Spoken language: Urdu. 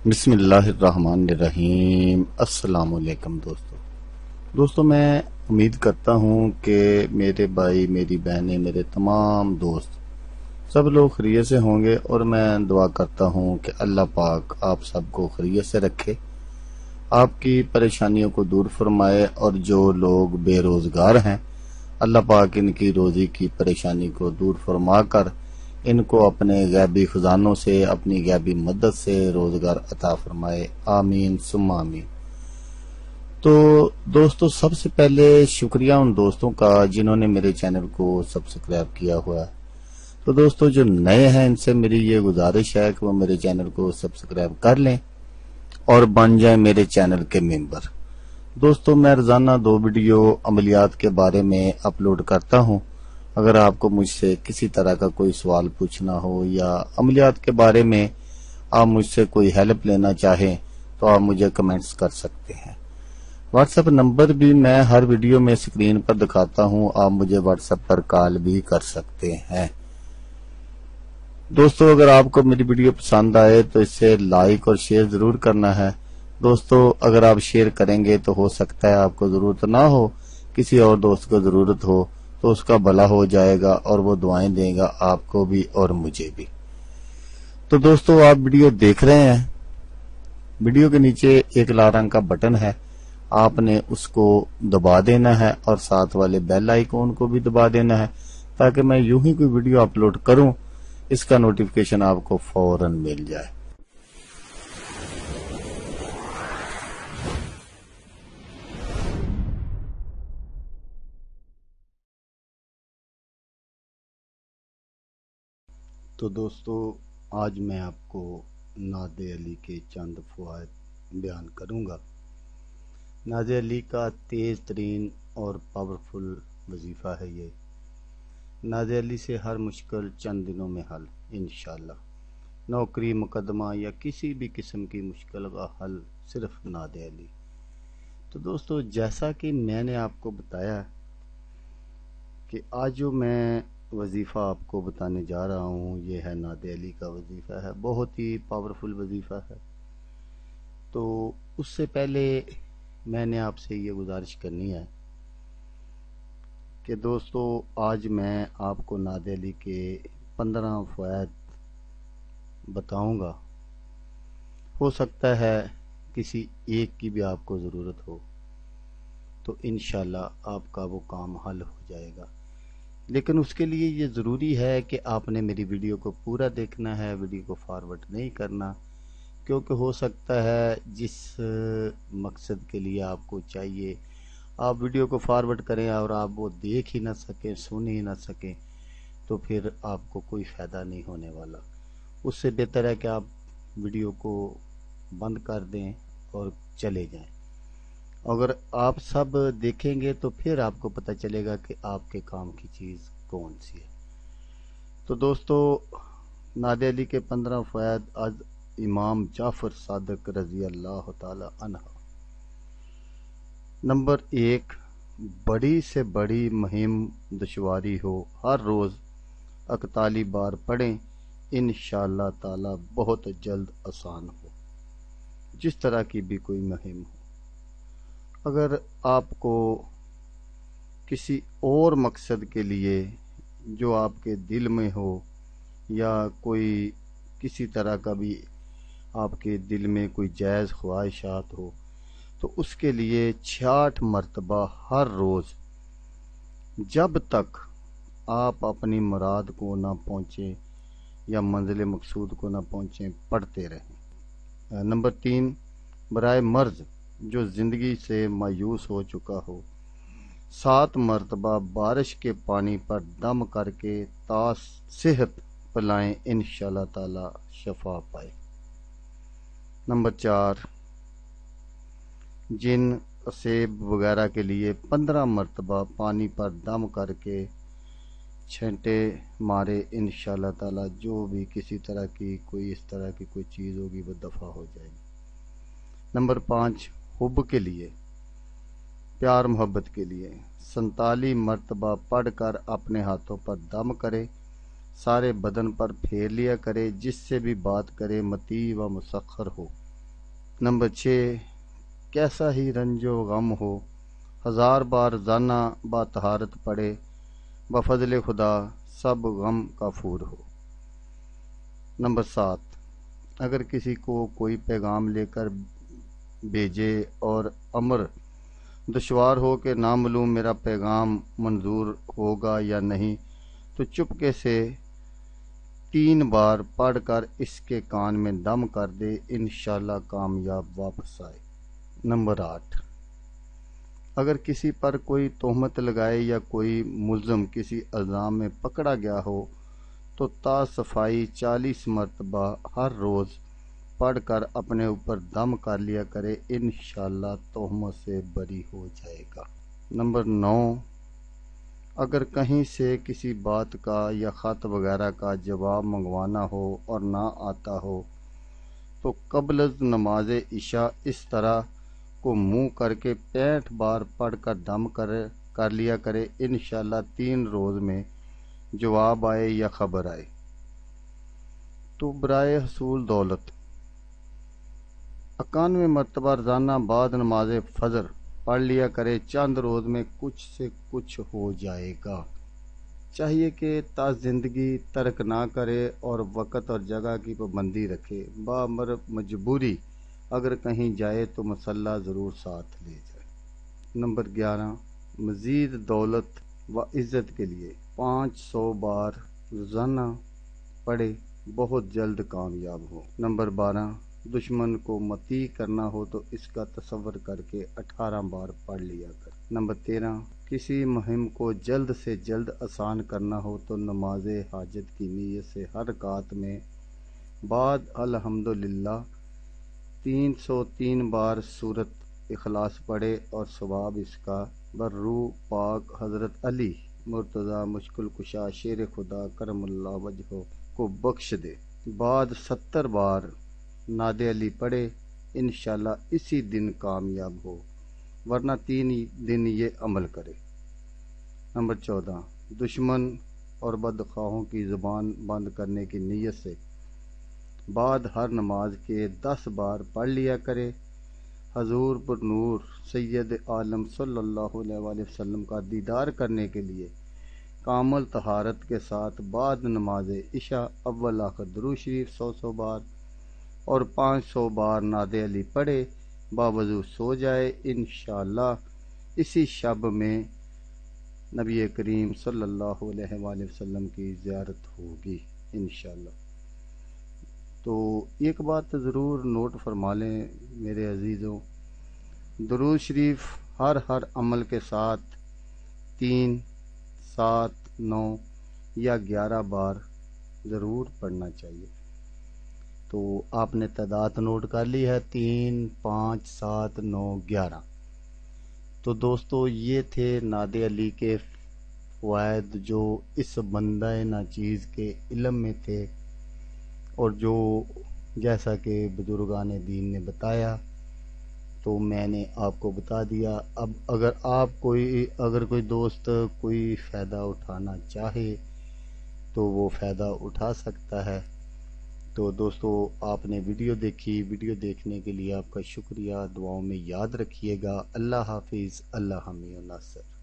بسم اللہ الرحمن الرحیم۔ السلام علیکم دوستو میں امید کرتا ہوں کہ میرے بھائی، میری بہنیں، میرے تمام دوست سب لوگ خیریت سے ہوں گے، اور میں دعا کرتا ہوں کہ اللہ پاک آپ سب کو خیریت سے رکھے، آپ کی پریشانیوں کو دور فرمائے، اور جو لوگ بے روزگار ہیں اللہ پاک ان کی روزی کی پریشانی کو دور فرما کر ان کو اپنے غیبی خزانوں سے، اپنی غیبی مدد سے روزگار عطا فرمائے، آمین ثم آمین۔ تو دوستو، سب سے پہلے شکریہ ان دوستوں کا جنہوں نے میرے چینل کو سبسکرائب کیا ہوا ہے۔ تو دوستو جو نئے ہیں، ان سے میری یہ گزارش ہے کہ وہ میرے چینل کو سبسکرائب کر لیں اور بن جائیں میرے چینل کے ممبر۔ دوستو میں روزانہ 2 ویڈیو عملیات کے بارے میں اپلوڈ کرتا ہوں۔ اگر آپ کو مجھ سے کسی طرح کا کوئی سوال پوچھنا ہو یا عملیات کے بارے میں آپ مجھ سے کوئی ہیلپ لینا چاہیں تو آپ مجھے کمنٹس کر سکتے ہیں۔ واٹس ایپ نمبر بھی میں ہر ویڈیو میں اسکرین پر دکھاتا ہوں، آپ مجھے واٹس ایپ پر کال بھی کر سکتے ہیں۔ دوستو اگر آپ کو میری ویڈیو پسند آئے تو اسے لائک اور شیئر ضرور کرنا ہے۔ دوستو اگر آپ شیئر کریں گے تو ہو سکتا ہے آپ کو ضرورت نہ ہو، کسی اور دوست کو ضرورت ہو تو اس کا بھلا ہو جائے گا، اور وہ دعائیں دے گا آپ کو بھی اور مجھے بھی۔ تو دوستو آپ ویڈیو دیکھ رہے ہیں، ویڈیو کے نیچے ایک لال رنگ کا بٹن ہے، آپ نے اس کو دبا دینا ہے، اور ساتھ والے بیل آئیکن کو بھی دبا دینا ہے، تاکہ میں یوں ہی کوئی ویڈیو اپلوڈ کروں اس کا نوٹیفیکیشن آپ کو فوراً مل جائے۔ تو دوستو آج میں آپ کو ناد علی کے چند فوائد بیان کروں گا۔ ناد علی کا تیز ترین اور پاورفل وظیفہ ہے یہ۔ ناد علی سے ہر مشکل چند دنوں میں حل انشاءاللہ۔ نوکری، مقدمہ یا کسی بھی قسم کی مشکل کا حل صرف ناد علی۔ تو دوستو جیسا کہ میں نے آپ کو بتایا کہ آج جو میں وظیفہ آپ کو بتانے جا رہا ہوں یہ ہے ناد علی کا وظیفہ ہے، بہت ہی پاورفل وظیفہ ہے۔ تو اس سے پہلے میں نے آپ سے یہ گزارش کرنی ہے کہ دوستو آج میں آپ کو ناد علی کے 15 فوائد بتاؤں گا۔ ہو سکتا ہے کسی ایک کی بھی آپ کو ضرورت ہو تو انشاءاللہ آپ کا وہ کام حل ہو جائے گا، لیکن اس کے لیے یہ ضروری ہے کہ آپ نے میری ویڈیو کو پورا دیکھنا ہے، ویڈیو کو فارورڈ نہیں کرنا، کیونکہ ہو سکتا ہے جس مقصد کے لیے آپ کو چاہیے آپ ویڈیو کو فارورڈ کریں اور آپ وہ دیکھ ہی نہ سکیں، سن ہی نہ سکیں، تو پھر آپ کو کوئی فائدہ نہیں ہونے والا۔ اس سے بہتر ہے کہ آپ ویڈیو کو بند کر دیں اور چلے جائیں۔ اگر آپ سب دیکھیں گے تو پھر آپ کو پتہ چلے گا کہ آپ کے کام کی چیز کون سی ہے۔ تو دوستو ناد علی کے 15 فوائد آج امام جعفر صادق رضی اللہ تعالی عنہ۔ نمبر 1، بڑی سے بڑی مہم دشواری ہو ہر روز 41 بار پڑھیں، انشاءاللہ تعالی بہت جلد آسان ہو، جس طرح کی بھی کوئی مہم ہو۔ اگر آپ کو کسی اور مقصد کے لیے جو آپ کے دل میں ہو یا کوئی کسی طرح کا بھی آپ کے دل میں کوئی جائز خواہشات ہو تو اس کے لیے 66 مرتبہ ہر روز جب تک آپ اپنی مراد کو نہ پہنچیں یا منزل مقصود کو نہ پہنچیں پڑھتے رہیں۔ نمبر 3، برائے مرض جو زندگی سے مایوس ہو چکا ہو 7 مرتبہ بارش کے پانی پر دم کر کے تا صحت پلائیں، انشاءاللہ تعالی شفا پائے۔ نمبر 4، جن اسیب وغیرہ کے لیے 15 مرتبہ پانی پر دم کر کے چھینٹے مارے، انشاءاللہ تعالی جو بھی کسی طرح کی کوئی اس طرح کی کوئی چیز ہوگی وہ دفع ہو جائے گی۔ نمبر 5، حب کے لیے، پیار محبت کے لیے 47 مرتبہ پڑھ کر اپنے ہاتھوں پر دم کرے، سارے بدن پر پھیر لیا کرے، جس سے بھی بات کرے مطیع و مسخر ہو، نمبر 6، کیسا ہی رنج و غم ہو 1000 بار زانہ با طہارت پڑے، بفضل خدا سب غم کافور ہو۔ نمبر 7، اگر کسی کو کوئی پیغام لے کر بھیجے اور امر دشوار ہو کہ نامعلوم میرا پیغام منظور ہوگا یا نہیں، تو چپکے سے 3 بار پڑھ کر اس کے کان میں دم کر دے، انشاءاللہ کامیاب واپس آئے۔ نمبر 8، اگر کسی پر کوئی تہمت لگائے یا کوئی ملزم کسی الزام میں پکڑا گیا ہو تو تا صفائی 40 مرتبہ ہر روز پڑھ کر اپنے اوپر دم کر لیا کرے، انشاءاللہ تہمت سے بری ہو جائے گا۔ نمبر 9، اگر کہیں سے کسی بات کا یا خط وغیرہ کا جواب منگوانا ہو اور نہ آتا ہو تو قبل از نماز عشاء اس طرح کو منہ کر کے 65 بار پڑھ کر دم کر لیا کرے، انشاءاللہ 3 روز میں جواب آئے یا خبر آئے۔ تو برائے حصول دولت 91 مرتبہ روزانہ بعد نماز فجر پڑھ لیا کرے، چند روز میں کچھ سے کچھ ہو جائے گا۔ چاہیے کہ تا زندگی ترک نہ کرے اور وقت اور جگہ کی پابندی رکھے، بامر مجبوری اگر کہیں جائے تو مصلی ضرور ساتھ لے جائے۔ نمبر 11، مزید دولت و عزت کے لیے 500 بار روزانہ پڑھے، بہت جلد کامیاب ہو۔ نمبر 12، دشمن کو مطیع کرنا ہو تو اس کا تصور کر کے 18 بار پڑھ لیا کر۔ نمبر 13، کسی مہم کو جلد سے جلد آسان کرنا ہو تو نماز حاجت کی نیت سے ہر رکعت میں بعد الحمدللہ 303 بار سورۃ اخلاص پڑھے اور ثواب اس کا برروح پاک حضرت علی مرتضیٰ مشکل کشا شیر خدا کرم اللہ وجہہ کو بخش دے۔ بعد 70 بار ناد علی پڑھے، انشاءاللہ اسی دن کامیاب ہو، ورنہ 3 دن یہ عمل کرے۔ نمبر 14، دشمن اور بدخواہوں کی زبان بند کرنے کی نیت سے بعد ہر نماز کے 10 بار پڑھ لیا کرے۔ حضور پر نور سید عالم صلی اللہ علیہ وآلہ وسلم کا دیدار کرنے کے لیے کامل طہارت کے ساتھ بعد نماز عشاء اول آخر درود شریف 100 بار اور 500 بار ناد علی پڑھے، باوضو سو جائے، انشاءاللہ اسی شب میں نبی کریم صلی اللہ علیہ وآلہ وسلم کی زیارت ہوگی انشاءاللہ۔ تو ایک بات ضرور نوٹ فرما لیں میرے عزیزوں، درود شریف ہر عمل کے ساتھ 3، 7، 9 یا 11 بار ضرور پڑھنا چاہیے۔ تو آپ نے تعداد نوٹ کر لی ہے، 3، 5، 7، 9، 11۔ تو دوستو یہ تھے ناد علی کے فوائد جو اس بندہ ناچیز کے علم میں تھے، اور جو جیسا کہ بزرگان دین نے بتایا تو میں نے آپ کو بتا دیا۔ اب اگر کوئی دوست کوئی فائدہ اٹھانا چاہے تو وہ فائدہ اٹھا سکتا ہے۔ تو دوستو آپ نے ویڈیو دیکھی، ویڈیو دیکھنے کے لیے آپ کا شکریہ، دعاؤں میں یاد رکھیے گا۔ اللہ حافظ، اللہ حامی و ناصر۔